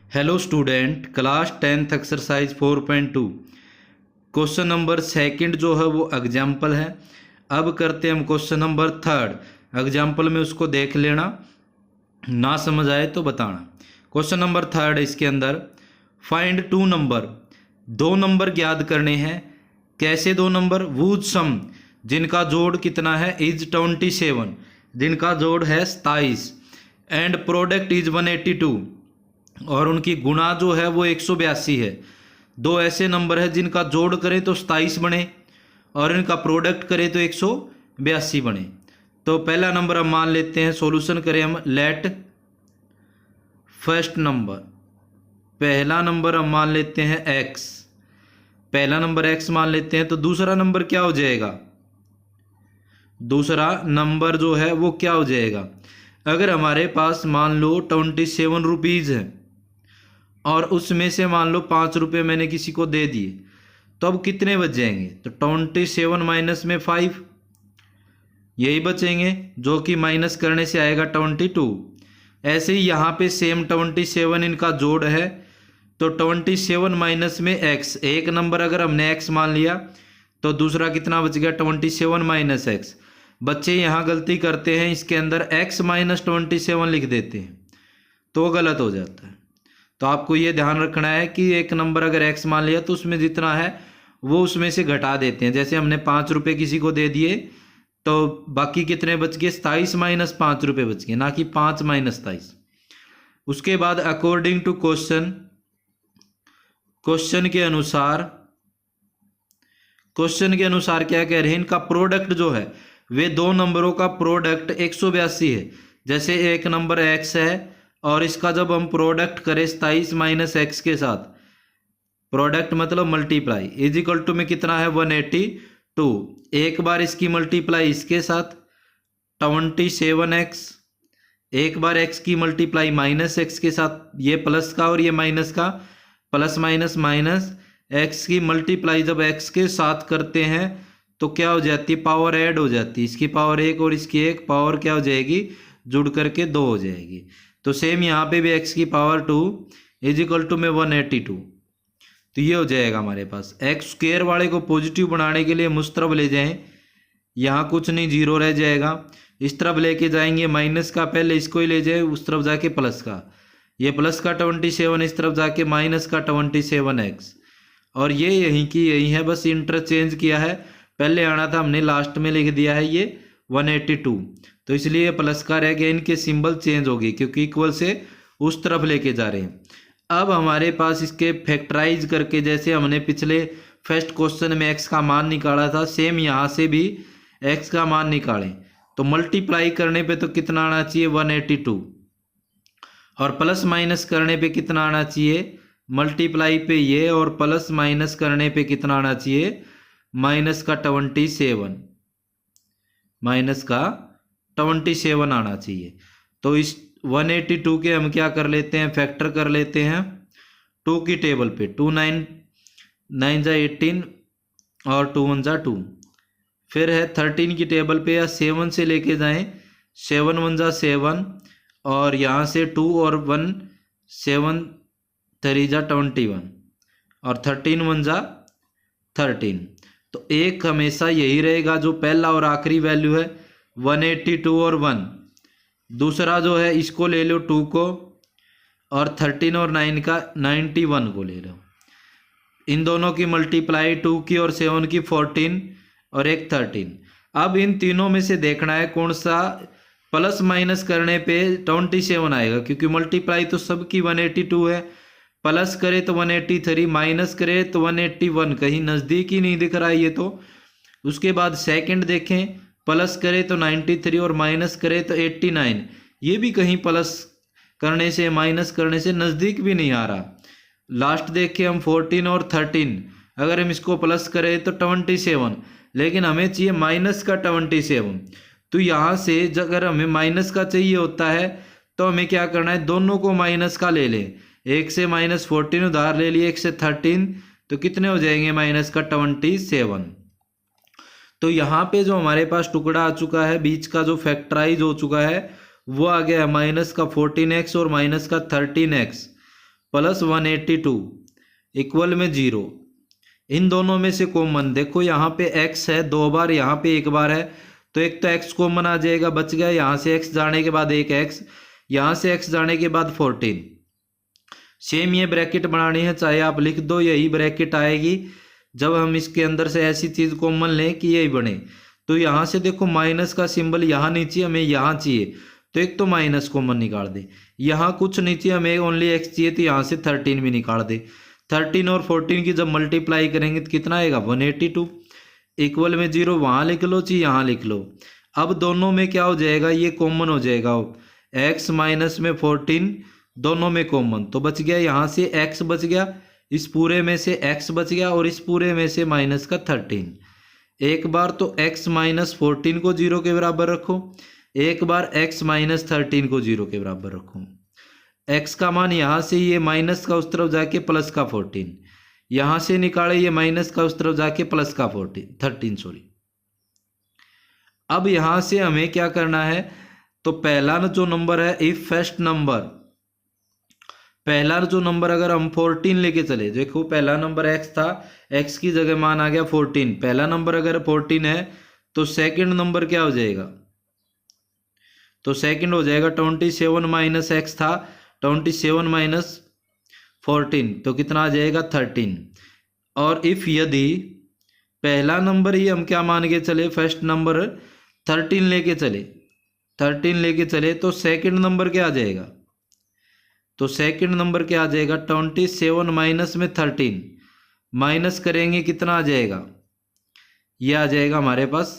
Hello student, class 10th exercise 4.2 question number second जो है वो एग्जाम्पल है। अब करते हैं हम क्वेश्चन नंबर थर्ड। एग्जाम्पल में उसको देख लेना, ना समझ आए तो बताना। क्वेश्चन नंबर थर्ड, इसके अंदर फाइंड टू नंबर, दो नंबर ज्ञात करने हैं। कैसे दो नंबर? वूज सम, जिनका जोड़ कितना है, इज 27, जिनका जोड़ है 27, एंड प्रोडक्ट इज 182, और उनकी गुणा जो है वो 182 है। दो ऐसे नंबर है जिनका जोड़ करें तो 27 बने और इनका प्रोडक्ट करें तो 182 बने। तो पहला नंबर हम मान लेते हैं, सॉल्यूशन करें हम। लेट फर्स्ट नंबर, पहला नंबर हम मान लेते हैं x, पहला नंबर x मान लेते हैं। तो दूसरा नंबर क्या हो जाएगा? दूसरा नंबर जो है वो क्या हो जाएगा? अगर हमारे पास मान लो 27 रुपीज़ है और उसमें से मान लो 5 रुपये मैंने किसी को दे दिए, तो अब कितने बच जाएंगे? तो 27 माइनस में 5, यही बचेंगे, जो कि माइनस करने से आएगा 22। ऐसे ही यहाँ पे सेम 27 इनका जोड़ है, तो 27 माइनस में x, एक नंबर अगर हमने x मान लिया तो दूसरा कितना बच गया? 27 माइनस एक्स। बच्चे यहाँ गलती करते हैं, इसके अंदर x माइनस 27 लिख देते हैं तो गलत हो जाता है। तो आपको ये ध्यान रखना है कि एक नंबर अगर x मान लिया तो उसमें जितना है वो उसमें से घटा देते हैं। जैसे हमने 5 रुपये किसी को दे दिए तो बाकी कितने बच गए? 27 माइनस 5 रुपये बच गए, ना कि 5 माइनस 27। उसके बाद अकॉर्डिंग टू क्वेश्चन, क्वेश्चन के अनुसार क्या कह रहे हैं? इनका प्रोडक्ट जो है वे दो नंबरों का प्रोडक्ट 182 है। जैसे एक नंबर x है और इसका जब हम प्रोडक्ट करें 27 माइनस एक्स के साथ, प्रोडक्ट मतलब मल्टीप्लाई, इज इक्वल टू में कितना है? 182। एक बार इसकी मल्टीप्लाई इसके साथ 27x, एक बार x की मल्टीप्लाई माइनस एक्स के साथ, ये प्लस का और ये माइनस का, प्लस माइनस माइनस, x की मल्टीप्लाई जब x के साथ करते हैं तो क्या हो जाती है? पावर ऐड हो जाती है, इसकी पावर 1 और इसकी एक पावर क्या हो जाएगी? जुड़ करके 2 हो जाएगी। तो सेम यहाँ पे भी x की पावर 2 इज इक्वल टू में 182। तो ये हो जाएगा हमारे पास। एक्स स्क्वायर वाले को पॉजिटिव बनाने के लिए मुझ तरफ ले जाएं, यहाँ कुछ नहीं, जीरो रह जाएगा। इस तरफ लेके जाएंगे माइनस का, पहले इसको ही ले जाए, उस तरफ जाके प्लस का, ये प्लस का 27, इस तरफ जाके माइनस का 27x, और ये यहीं की यही है, बस इंटरचेंज किया है। पहले आना था, हमने लास्ट में लिख दिया है ये 182, तो इसलिए प्लस का रह गया। इनके सिंबल चेंज हो गए क्योंकि इक्वल से उस तरफ लेके जा रहे हैं। अब हमारे पास इसके फैक्टराइज करके, जैसे हमने पिछले फर्स्ट क्वेश्चन में x का मान निकाला था, सेम यहाँ से भी x का मान निकालें। तो मल्टीप्लाई करने पे तो कितना आना चाहिए? 182, और प्लस माइनस करने पे कितना आना चाहिए? मल्टीप्लाई पे ये और प्लस माइनस करने पे कितना आना चाहिए? माइनस का 27, माइनस का 27 आना चाहिए। तो इस 182 के हम क्या कर लेते हैं? फैक्टर कर लेते हैं 2 की टेबल पे। 2 9 9 जा 18 और 2 1 जा 2। फिर है 13 की टेबल पे, या 7 से लेके जाएं, 7 1 जा 7, और यहाँ से 2 और 1, 7 3 जा 21, और 13 1 जा 13। तो एक हमेशा यही रहेगा जो पहला और आखिरी वैल्यू है 182 और 1। दूसरा जो है इसको ले लो 2 को, और 13 और 9 का 91 को ले लो। इन दोनों की मल्टीप्लाई 2 की और 7 की 14 और एक 13। अब इन तीनों में से देखना है कौन सा प्लस माइनस करने पे 27 आएगा, क्योंकि मल्टीप्लाई तो सबकी 182 है। प्लस करे तो 183, माइनस करे तो 181, कहीं नज़दीक ही नहीं दिख रहा है ये तो। उसके बाद सेकंड देखें, प्लस करे तो 93 और माइनस करे तो 89, ये भी कहीं प्लस करने से माइनस करने से नज़दीक भी नहीं आ रहा। लास्ट देखें हम 14 और 13, अगर हम इसको प्लस करें तो 27, लेकिन हमें चाहिए माइनस का 27। तो यहाँ से अगर हमें माइनस का चाहिए होता है तो हमें क्या करना है? दोनों को माइनस का ले लें। एक से माइनस 14 उधार ले लिए, एक से 13, तो कितने हो जाएंगे? माइनस का 27। तो यहाँ पे जो हमारे पास टुकड़ा आ चुका है, बीच का जो फैक्टराइज हो चुका है, वो आ गया माइनस का 14x और माइनस का 13x। प्लस 182 इक्वल में 0। इन दोनों में से कॉमन देखो, यहाँ पे x है 2 बार, यहाँ पे 1 बार है, तो एक तो x कॉमन आ जाएगा, बच गया। यहाँ से x जाने के बाद एक x, यहाँ से x जाने के बाद 14। सेम ये ब्रैकेट बनानी है, चाहे आप लिख दो, यही ब्रैकेट आएगी जब हम इसके अंदर से ऐसी चीज कॉमन लें कि यही बने। तो यहाँ से देखो माइनस का सिंबल यहाँ नीचे, हमें यहाँ चाहिए, तो एक तो माइनस कॉमन निकाल दे। यहाँ कुछ नीचे हमें ओनली x चाहिए, तो यहाँ से 13 भी निकाल दे। 13 और 14 की जब मल्टीप्लाई करेंगे तो कितना आएगा 182 इक्वल में 0। वहाँ लिख लो चाहे यहाँ लिख लो। अब दोनों में क्या हो जाएगा, ये कॉमन हो जाएगा, x माइनस में 14 दोनों में कॉमन, तो बच गया यहाँ से x बच गया, इस पूरे में से x बच गया, और इस पूरे में से माइनस का 13। एक बार तो x माइनस 14 को 0 के बराबर रखो, एक बार x माइनस 13 को 0 के बराबर रखो। x का मान यहाँ से ये माइनस का उस तरफ जाके प्लस का 14, यहाँ से निकाले ये माइनस का उस तरफ जाके प्लस का 13 सॉरी। अब यहाँ से हमें क्या करना है, तो पहला जो नंबर है इफ फर्स्ट नंबर, पहला जो नंबर अगर हम 14 लेके चले, देखो पहला नंबर x था, x की जगह मान आ गया 14। पहला नंबर अगर 14 है तो सेकंड नंबर क्या हो जाएगा, तो सेकंड हो जाएगा 27 माइनस x था, 27 माइनस 14 तो कितना आ जाएगा 13। और इफ यदि पहला नंबर ही हम क्या मान के चले, फर्स्ट नंबर 13 लेके चले, 13 लेके चले, तो सेकंड नंबर क्या आ जाएगा, तो सेकंड नंबर क्या आ जाएगा 27 माइनस में 13 माइनस करेंगे कितना आ जाएगा, ये आ जाएगा हमारे पास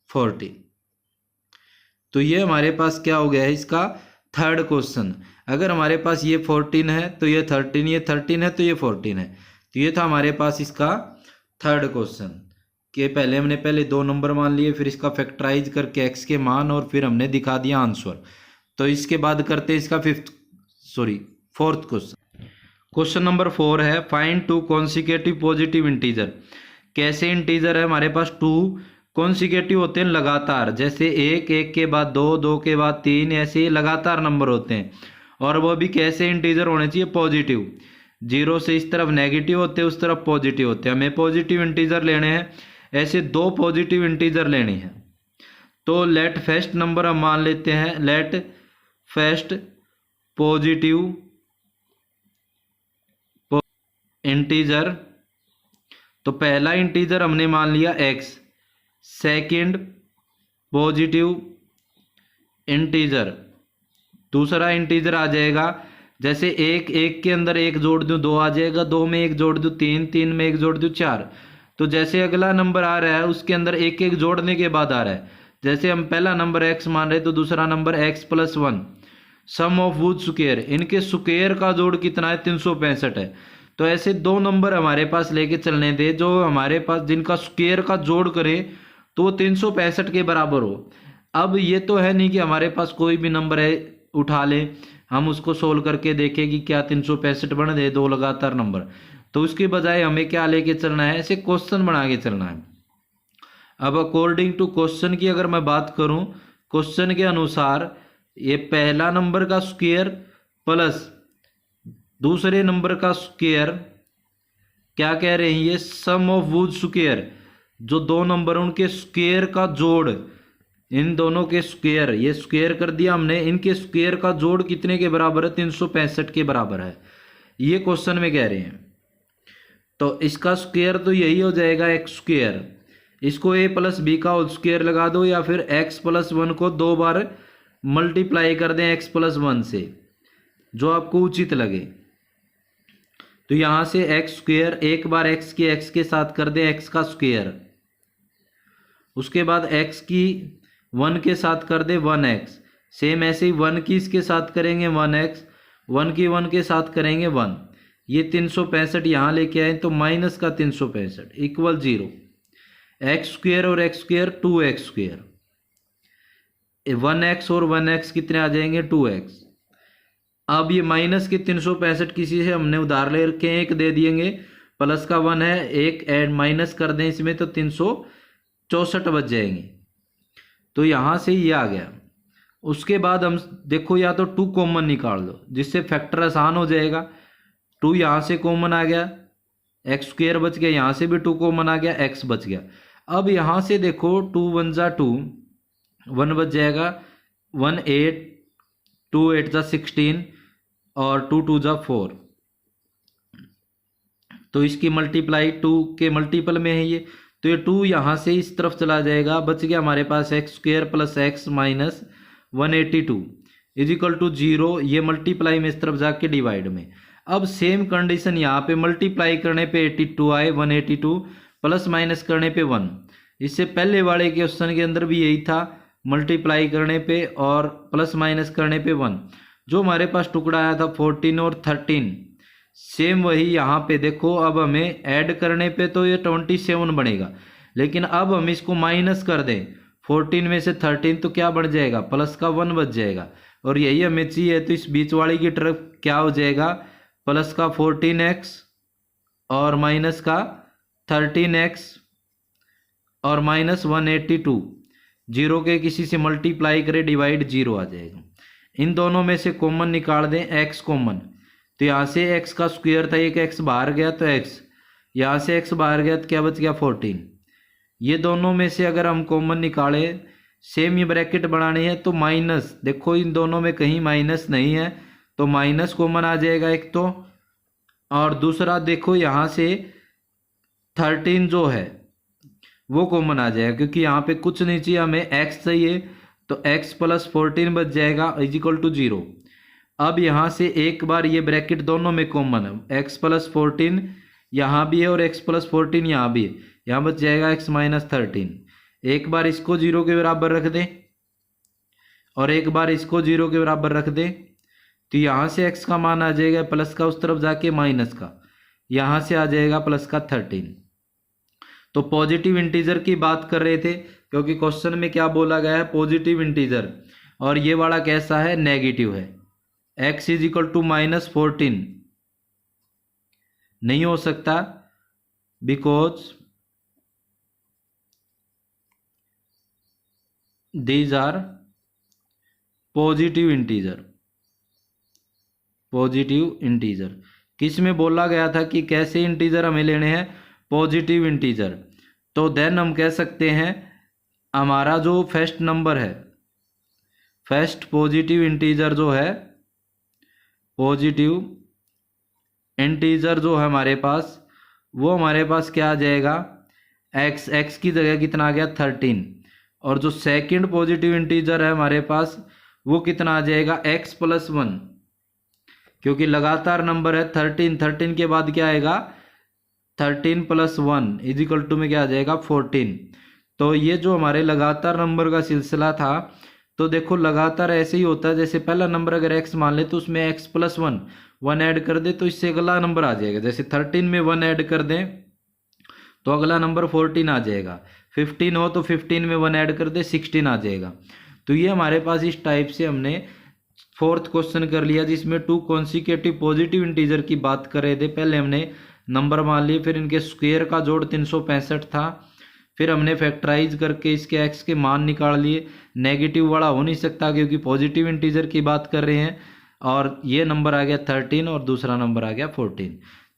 40। तो ये हमारे पास क्या हो गया है, इसका थर्ड क्वेश्चन। अगर हमारे पास ये 14 है तो ये 13, ये 13 है तो ये 14 है, तो ये था हमारे पास इसका थर्ड क्वेश्चन कि पहले हमने दो नंबर मान लिए, फिर इसका फैक्टराइज करके x के मान, और फिर हमने दिखा दिया आंसर। तो इसके बाद करते हैं इसका फोर्थ क्वेश्चन। क्वेश्चन नंबर 4 है फाइंड 2 कॉन्सिक्यूटिव पॉजिटिव इंटीजर। कैसे इंटीजर है हमारे पास 2 कॉन्सिक्यूटिव होते हैं लगातार, जैसे 1 1 के बाद 2 2 के बाद 3, ऐसे लगातार नंबर होते हैं। और वो भी कैसे इंटीजर होने चाहिए, पॉजिटिव, 0 से इस तरफ नेगेटिव होते हैं, उस तरफ पॉजिटिव होते हैं। हमें पॉजिटिव इंटीजर लेने हैं, ऐसे 2 पॉजिटिव इंटीजर लेने हैं। तो लेट फर्स्ट नंबर हम मान लेते हैं, लेट फर्स्ट पॉजिटिव इंटीजर, तो पहला इंटीजर हमने मान लिया x, सेकंड पॉजिटिव इंटीजर, दूसरा इंटीजर आ जाएगा, जैसे 1 1 के अंदर 1 जोड़ दूं 2 आ जाएगा, 2 में 1 जोड़ दूं 3, 3 में 1 जोड़ दूं 4। तो जैसे अगला नंबर आ रहा है उसके अंदर 1 1 जोड़ने के बाद आ रहा है, जैसे हम पहला नंबर x मान रहे तो दूसरा number x plus 1, sum of would square, इनके स्क्वायर का जोड़ कितना है 365 है। तो ऐसे 2 नंबर हमारे पास लेके चलने दे जो हमारे पास जिनका स्क्वायर का जोड़ करे तो वो 365 के बराबर हो। अब ये तो है नहीं कि हमारे पास कोई भी नंबर है उठा ले, हम उसको सोल्व करके देखें कि क्या 365 बन दे 2 लगातार नंबर। तो उसके बजाय हमें क्या लेके चलना है, ऐसे क्वेश्चन बना के चलना है। अब अकॉर्डिंग टू क्वेश्चन की अगर मैं बात करूं, क्वेश्चन के अनुसार ये पहला नंबर का स्क्वायर प्लस दूसरे नंबर का स्क्वायर, क्या कह रहे हैं ये सम ऑफ वुड स्क्वायर, जो 2 नंबर उनके स्क्वायर का जोड़, इन दोनों के स्क्वायर, ये स्क्वायर कर दिया हमने, इनके स्क्वायर का जोड़ कितने के बराबर है 365 के बराबर है, ये क्वेश्चन में कह रहे हैं। तो इसका स्क्वायर तो यही हो जाएगा x स्क्वायर, इसको a प्लस बी का होल स्क्वायर लगा दो, या फिर x प्लस 1 को 2 बार मल्टीप्लाई कर दें x प्लस 1 से, जो आपको उचित लगे। तो यहां से x स्क्वायर, एक बार x के साथ कर दें x का स्क्वायर, उसके बाद x की 1 के साथ कर दे 1x, सेम ऐसे ही 1 की इसके साथ करेंगे 1x, 1 की 1 के साथ करेंगे 1, ये 365 यहाँ लेके आए तो माइनस का 365 इक्वल 0, एक्स स्क्वायर और x square 2x square, 1x और 1x कितने आ जाएंगे 2x। अब ये माइनस के 365 किसी से हमने उधार ले रखे हैं, एक दे दिएंगे, प्लस का 1 है, एक ऐड माइनस कर दें इसमें तो 364 बच जाएंगे। तो यहाँ से ये आ गया, उसके बाद हम देखो या तो 2 कॉमन निकाल दो जिससे फैक्टर आसान हो जाएगा। 2 यहाँ से कॉमन आ गया, एक्स स्क्वेयर बच गया, यहाँ से भी 2 कॉमन आ गया, एक्स बच गया। अब यहाँ से देखो 2 1 जा 2, 1 बच जाएगा, 1 8, 2 8 जा 16 और 2 2 जा 4। तो इसकी मल्टीप्लाई 2 के मल्टीपल में है ये, तो ये 2 यहाँ से इस तरफ चला जाएगा, बच गया हमारे पास x square plus x minus 182 is equal to 0। ये मल्टीप्लाई में इस तरफ जाके डिवाइड में। अब सेम कंडीशन यहाँ पे मल्टीप्लाई करने पे 82 आए, 182 प्लस माइनस करने पे 1। इससे पहले वाले क्वेश्चन के अंदर भी यही था, मल्टीप्लाई करने पे और प्लस माइनस करने पे 1। जो हमारे पास टुकड़ा आया था 14 और 13, सेम वही यहाँ पे देखो। अब हमें ऐड करने पे तो ये 27 बनेगा, लेकिन अब हम इसको माइनस कर दें 14 में से 13 तो क्या बढ़ जाएगा, प्लस का 1 बच जाएगा। और यही हमें चाहिए, तो इस बीच वाली की तरफ क्या हो जाएगा, प्लस का 14x और माइनस का 13x और माइनस 182। जीरो के किसी से मल्टीप्लाई करें डिवाइड 0 आ जाएगा। इन दोनों में से कॉमन निकाल दें, x कॉमन, तो यहाँ से x का स्क्वायर था, एक x बाहर गया तो x, यहाँ से x बाहर गया तो क्या बच गया 14। ये दोनों में से अगर हम कॉमन निकाले, सेम ये ब्रैकेट बनानी है तो माइनस, देखो इन दोनों में कहीं माइनस नहीं है तो माइनस कॉमन आ जाएगा एक तो, और दूसरा देखो यहाँ से 13 जो है वो कॉमन आ जाएगा, क्योंकि यहाँ पे कुछ नहीं चाहिए, हमें x चाहिए, तो x प्लस 14 बच जाएगा इज इक्वल टू 0। अब यहाँ से एक बार ये ब्रैकेट दोनों में कॉमन है, x प्लस 14 यहाँ भी है और x प्लस 14 यहाँ भी है, यहाँ बच जाएगा x माइनस 13। एक बार इसको 0 के बराबर रख दें और एक बार इसको 0 के बराबर रख दें, तो यहाँ से x का मान आ जाएगा प्लस का, उस तरफ जाके माइनस का, यहाँ से आ जाएगा प्लस का 13। तो पॉजिटिव इंटीजर की बात कर रहे थे, क्योंकि क्वेश्चन में क्या बोला गया है, पॉजिटिव इंटीजर, और ये वाला कैसा है, नेगेटिव है। x is equal to minus 14 नहीं हो सकता, because these are positive integer. Positive integer किस में बोला गया था कि कैसे इंटीजर हमें लेने हैं, पॉजिटिव इंटीजर। तो देन हम कह सकते हैं हमारा जो फर्स्ट नंबर है, फर्स्ट पॉजिटिव इंटीजर जो है, पॉजिटिव इंटीजर जो है हमारे पास, वो हमारे पास क्या आ जाएगा, x की जगह कितना आ गया 13। और जो सेकंड पॉजिटिव इंटीजर है हमारे पास, वो कितना आ जाएगा x प्लस 1, क्योंकि लगातार नंबर है 13 के बाद क्या आएगा 13 प्लस 1 इज इक्वल टू में क्या आ जाएगा 14। तो ये जो हमारे लगातार नंबर का सिलसिला था, तो देखो लगातार ऐसे ही होता है, जैसे पहला नंबर अगर x मान ले तो उसमें x प्लस 1 ऐड कर दे तो इससे अगला नंबर आ जाएगा। जैसे 13 में 1 ऐड कर दें तो अगला नंबर 14 आ जाएगा, 15 हो तो 15 में 1 ऐड कर दे 16 आ जाएगा। तो ये हमारे पास इस टाइप से हमने फोर्थ क्वेश्चन कर लिया, जिसमें 2 कॉन्सिक्यूटिव पॉजिटिव इंटीजर की बात कर रहे थे। पहले हमने नंबर मान लिए, फिर इनके स्क्वायर का जोड़ 365 था, फिर हमने फैक्टराइज करके इसके x के मान निकाल लिए। नेगेटिव वाला हो नहीं सकता क्योंकि पॉजिटिव इंटीजर की बात कर रहे हैं, और ये नंबर आ गया 13 और दूसरा नंबर आ गया 14।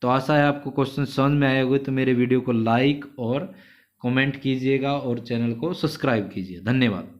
तो आशा है आपको क्वेश्चन समझ में आए होंगे। तो मेरे वीडियो को लाइक और कमेंट कीजिएगा और चैनल को सब्सक्राइब कीजिए। धन्यवाद।